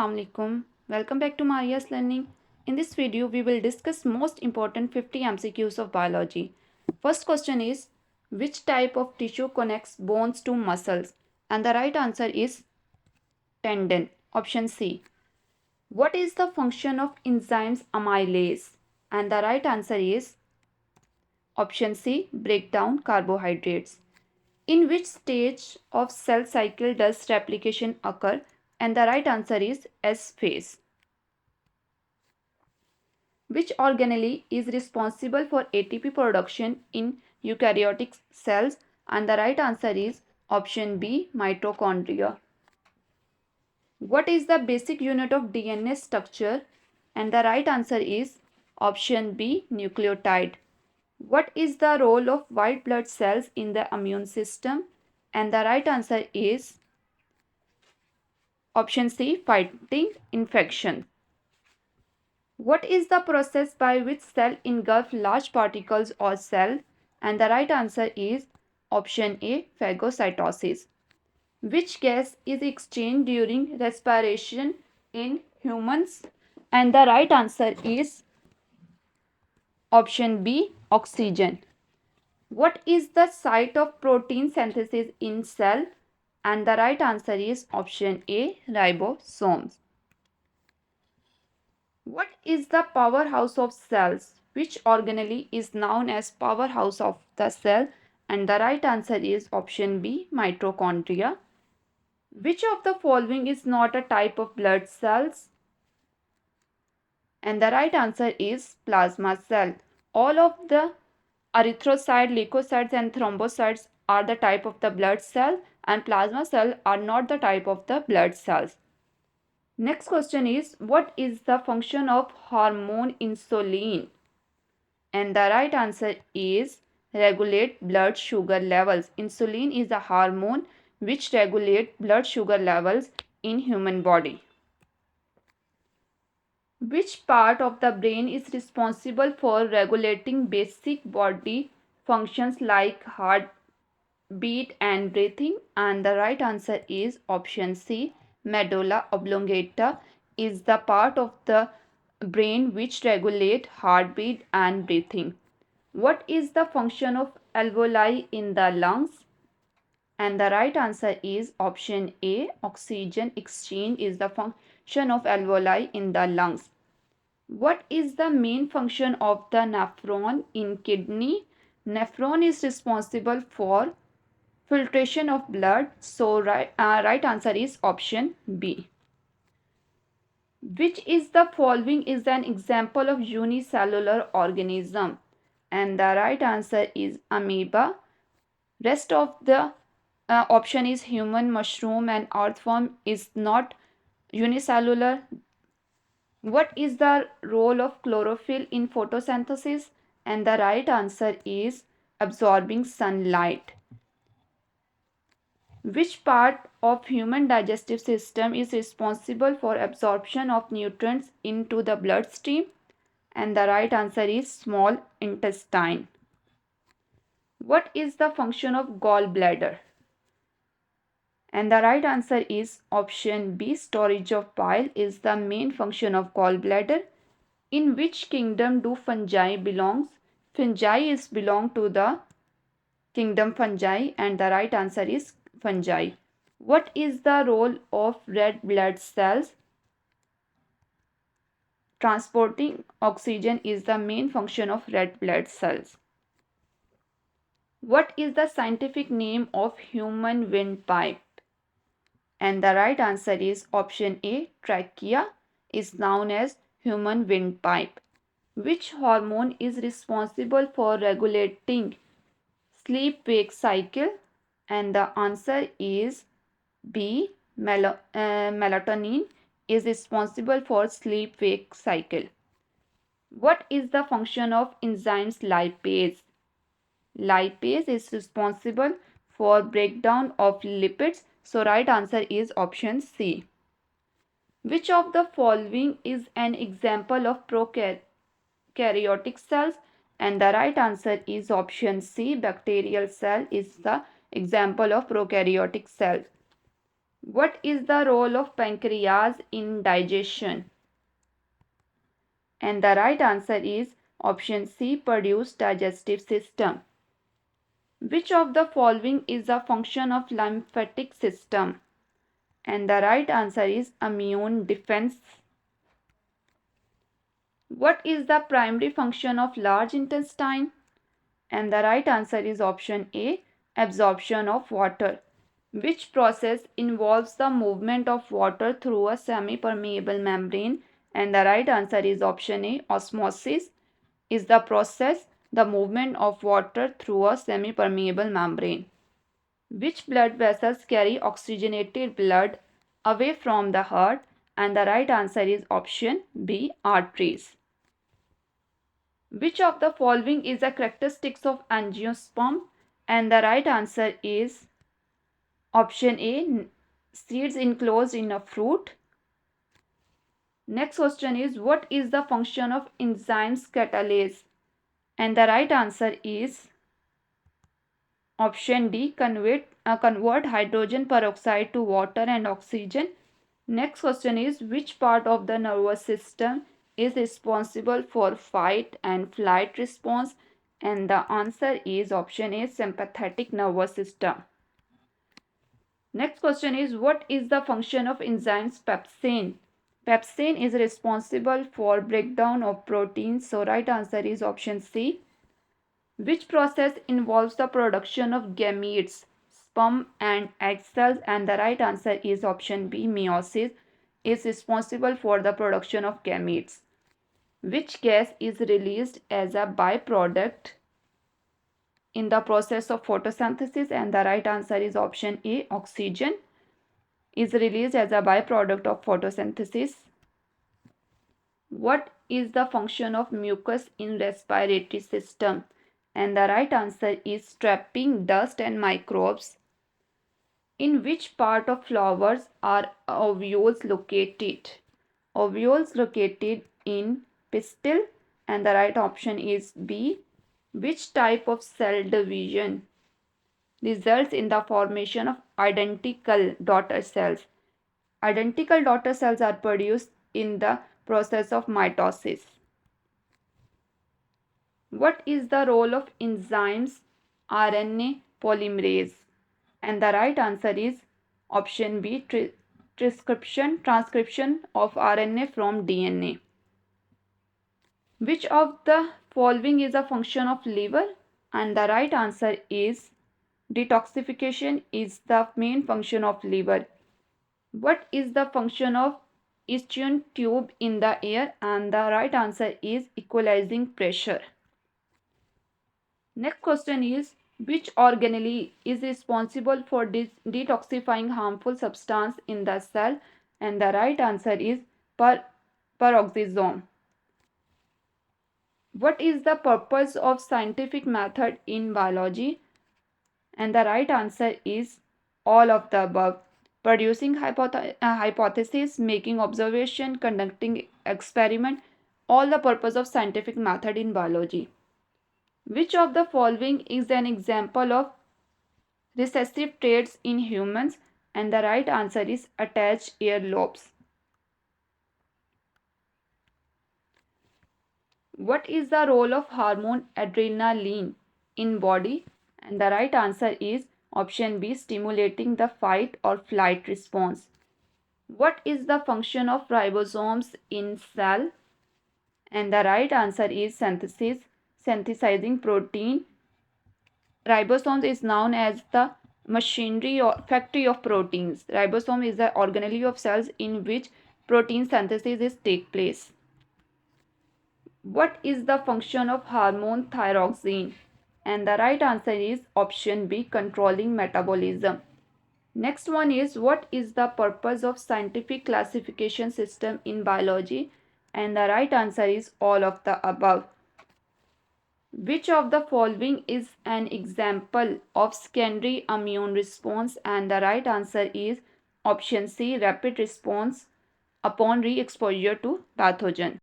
Assalamu alaikum. Welcome back to Maria's Learning. In this video, we will discuss most important 50 MCQs of biology. First question is, which type of tissue connects bones to muscles? And the right answer is tendon. Option C. What is the function of enzymes amylase? And the right answer is option C. Break down carbohydrates. In which stage of cell cycle does replication occur? And the right answer is S phase. Which organelle is responsible for ATP production in eukaryotic cells? And the right answer is option B, mitochondria. What is the basic unit of DNA structure? And the right answer is option B, nucleotide. What is the role of white blood cells in the immune system? And the right answer is option C, fighting infection. What is the process by which cell engulf large particles or cell? And the right answer is option A, phagocytosis. Which gas is exchanged during respiration in humans? And the right answer is option B, oxygen. What is the site of protein synthesis in cell? And the right answer is option A, ribosomes. What is the powerhouse of cells? Which organelle is known as powerhouse of the cell? And the right answer is option B, mitochondria. Which of the following is not a type of blood cells? And the right answer is plasma cell. All of the erythrocytes, leukocytes and thrombocytes are the type of the blood cell, and plasma cell are not the type of the blood cells. Next question is, what is the function of hormone insulin? And the right answer is regulate blood sugar levels. Insulin is a hormone which regulates blood sugar levels in human body. Which part of the brain is responsible for regulating basic body functions like heartbeat and breathing? And the right answer is option C, medulla oblongata is the part of the brain which regulate heartbeat and breathing. What is the function of alveoli in the lungs? And the right answer is option A, oxygen exchange is the function of alveoli in the lungs. What is the main function of the nephron in kidney? Nephron is responsible for filtration of blood. So right answer is option B. Which is the following is an example of unicellular organism? And the right answer is amoeba. Rest of the option is human, mushroom and earthworm is not unicellular. What is the role of chlorophyll in photosynthesis? And the right answer is absorbing sunlight. Which part of human digestive system is responsible for absorption of nutrients into the bloodstream? And the right answer is small intestine. What is the function of gallbladder? And the right answer is option B, storage of bile is the main function of gallbladder. In which kingdom do fungi belongs? Fungi is belong to the kingdom fungi, and the right answer is fungi. What is the role of red blood cells? Transporting oxygen is the main function of red blood cells. What is the scientific name of human windpipe? And the right answer is option A, trachea is known as human windpipe. Which hormone is responsible for regulating sleep-wake cycle? And the answer is B, melatonin is responsible for sleep-wake cycle. What is the function of enzymes lipase? Lipase is responsible for breakdown of lipids. So right answer is option C. Which of the following is an example of prokaryotic cells? And the right answer is option C, bacterial cell is the example of prokaryotic cell. What is the role of pancreas in digestion? And the right answer is option C, produce digestive system. Which of the following is a function of lymphatic system? And the right answer is immune defense. What is the primary function of large intestine? And the right answer is option A, absorption of water. Which process involves the movement of water through a semi-permeable membrane? And the right answer is option A, osmosis is the process, the movement of water through a semi-permeable membrane. Which blood vessels carry oxygenated blood away from the heart? And the right answer is option B, arteries. Which of the following is the characteristics of angiosperm? And the right answer is option A, seeds enclosed in a fruit. Next question is, what is the function of enzymes catalase? And the right answer is option D, convert hydrogen peroxide to water and oxygen. Next question is, which part of the nervous system is responsible for fight and flight response? And the answer is option A, sympathetic nervous system. Next question is, what is the function of enzymes pepsin? Pepsin is responsible for breakdown of proteins. So right answer is option C. Which process involves the production of gametes, sperm and egg cells? And the right answer is option B, meiosis is responsible for the production of gametes. Which gas is released as a byproduct in the process of photosynthesis? And the right answer is option A, oxygen is released as a byproduct of photosynthesis. What is the function of mucus in respiratory system? And the right answer is trapping dust and microbes. In which part of flowers are ovules located? Ovules located in pistil. And the right option is B. Which type of cell division results in the formation of identical daughter cells? Identical daughter cells are produced in the process of mitosis. What is the role of enzymes RNA polymerase? And the right answer is option B, transcription of RNA from DNA. Which of the following is a function of liver? And the right answer is detoxification is the main function of liver. What is the function of Eastern tube in the air? And the right answer is equalizing pressure. Next question is, which organelle is responsible for detoxifying harmful substance in the cell? And the right answer is peroxisome. What is the purpose of scientific method in biology? And the right answer is all of the above. Producing hypothesis, making observation, conducting experiment, all the purpose of scientific method in biology. Which of the following is an example of recessive traits in humans? And the right answer is attached earlobes. What is the role of hormone adrenaline in body? And the right answer is option B, stimulating the fight or flight response. What is the function of ribosomes in cell? And the right answer is synthesizing protein. Ribosomes is known as the machinery or factory of proteins. Ribosome is the organelle of cells in which protein synthesis is take place. What is the function of hormone thyroxine? And the right answer is option B, controlling metabolism. Next one is, what is the purpose of scientific classification system in biology? And the right answer is all of the above. Which of the following is an example of secondary immune response? And the right answer is option C, rapid response upon re-exposure to pathogen.